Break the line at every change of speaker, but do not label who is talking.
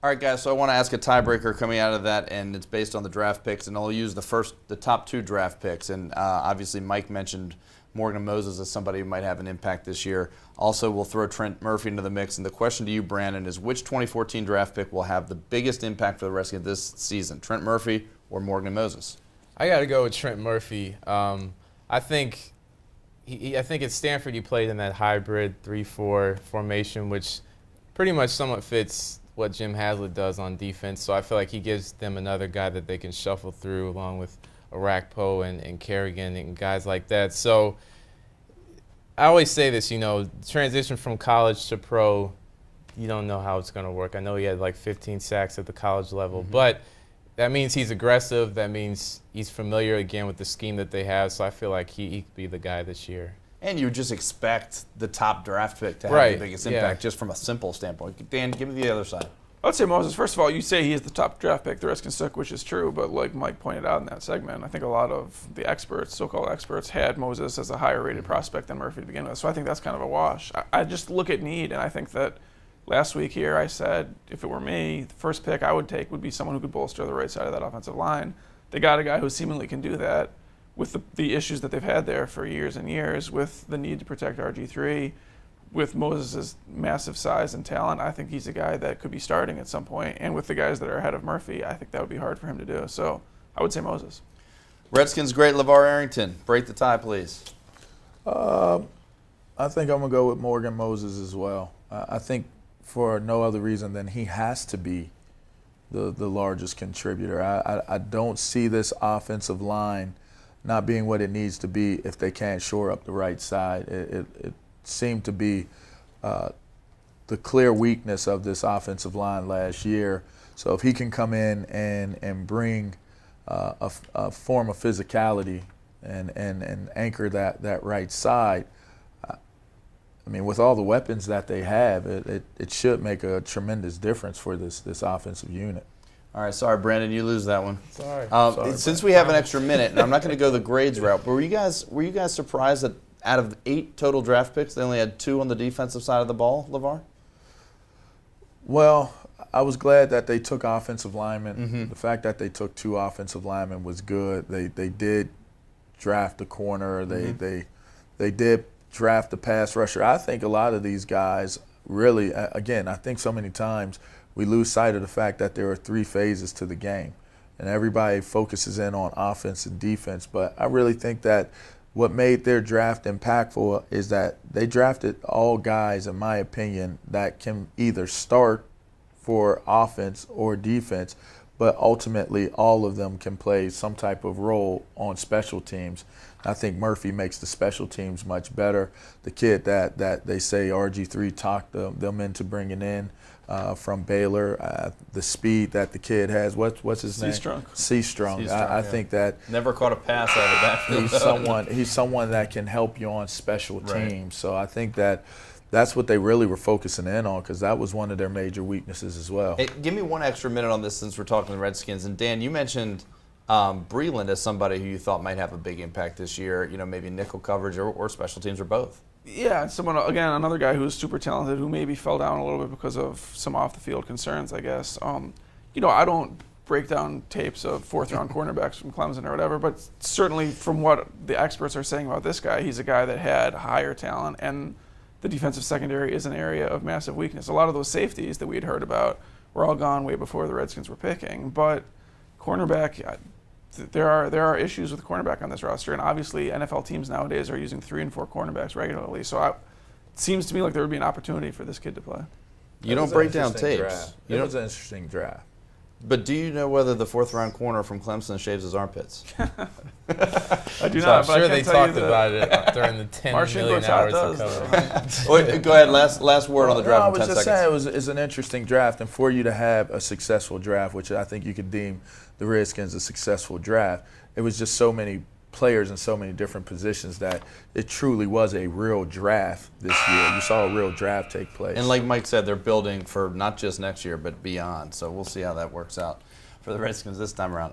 All right, guys, so I want to ask a tiebreaker coming out of that, and it's based on the draft picks, and I'll use the top 2 draft picks. And obviously Mike mentioned Morgan Moses as somebody who might have an impact this year. Also, we'll throw Trent Murphy into the mix. And the question to you, Brandon, is which 2014 draft pick will have the biggest impact for the Redskins this season, Trent Murphy or Morgan Moses?
I got to go with Trent Murphy. I think at Stanford he played in that hybrid 3-4 formation, which pretty much somewhat fits what Jim Haslett does on defense. So I feel like he gives them another guy that they can shuffle through along with Arakpo and Kerrigan and guys like that. So I always say this, transition from college to pro, you don't know how it's going to work. I know he had like 15 sacks at the college level, but that means he's aggressive. That means he's familiar, again, with the scheme that they have. So I feel like he could be the guy this year.
And you would just expect the top draft pick to have the biggest impact just from a simple standpoint. Dan, give me the other side.
I would say Moses. First of all, you say he is the top draft pick the Redskins took, which is true. But like Mike pointed out in that segment, I think a lot of the experts, so-called experts, had Moses as a higher-rated prospect than Murphy to begin with. So I think that's kind of a wash. I just look at need, and I think that last week here I said if it were me, the first pick I would take would be someone who could bolster the right side of that offensive line. They got a guy who seemingly can do that with the issues that they've had there for years and years, with the need to protect RG3, with Moses' massive size and talent. I think he's a guy that could be starting at some point. And with the guys that are ahead of Murphy, I think that would be hard for him to do. So I would say Moses.
Redskins great LeVar Arrington. Break the tie, please.
I think I'm going to go with Morgan Moses as well. I think for no other reason than he has to be the largest contributor. I don't see this offensive line not being what it needs to be if they can't shore up the right side. It seemed to be the clear weakness of this offensive line last year. So if he can come in and bring a form of physicality and anchor that right side, I mean, with all the weapons that they have, it should make a tremendous difference for this offensive unit.
All right, sorry, Brandon, you lose that one.
Sorry.
Since we have an extra minute, and I'm not going to go the grades route, but were you guys surprised that out of 8 total draft picks, they only had 2 on the defensive side of the ball, LeVar?
Well, I was glad that they took offensive linemen. The fact that they took 2 offensive linemen was good. They did draft a corner. They did draft a pass rusher. I think a lot of these guys really, again, I think so many times we lose sight of the fact that there are 3 phases to the game, and everybody focuses in on offense and defense. But I really think that what made their draft impactful is that they drafted all guys, in my opinion, that can either start for offense or defense, but ultimately all of them can play some type of role on special teams. I think Murphy makes the special teams much better. The kid that they say RG3 talked them into bringing in from Baylor, the speed that the kid has. What's his name? C-Strong. I think that
never caught a pass out of that.
He's someone that can help you on special teams. So I think that's what they really were focusing in on, because that was one of their major weaknesses as well.
Hey, give me one extra minute on this since we're talking the Redskins. And Dan, you mentioned Breland as somebody who you thought might have a big impact this year, maybe nickel coverage or special teams or both.
Yeah, another guy who's super talented who maybe fell down a little bit because of some off-the-field concerns, I guess. I don't break down tapes of 4th-round cornerbacks from Clemson or whatever, but certainly from what the experts are saying about this guy, he's a guy that had higher talent, and the defensive secondary is an area of massive weakness. A lot of those safeties that we had heard about were all gone way before the Redskins were picking, but cornerback, there are issues with cornerback on this roster, and obviously NFL teams nowadays are using 3 and 4 cornerbacks regularly. So it seems to me like there would be an opportunity for this kid to play.
You don't break down tapes.
It was an interesting draft.
But do you know whether the 4th-round corner from Clemson shaves his armpits?
I do
So
not.
I'm sure they talked about it during the 10 million hours of coverage.
Go ahead. Last word on the draft.
I
in
was
10
just
seconds.
saying it's an interesting draft, and for you to have a successful draft, which I think you could deem the Redskins a successful draft, it was just so many players in so many different positions that it truly was a real draft this year. You saw a real draft take place.
And like Mike said, they're building for not just next year but beyond. So we'll see how that works out for the Redskins this time around.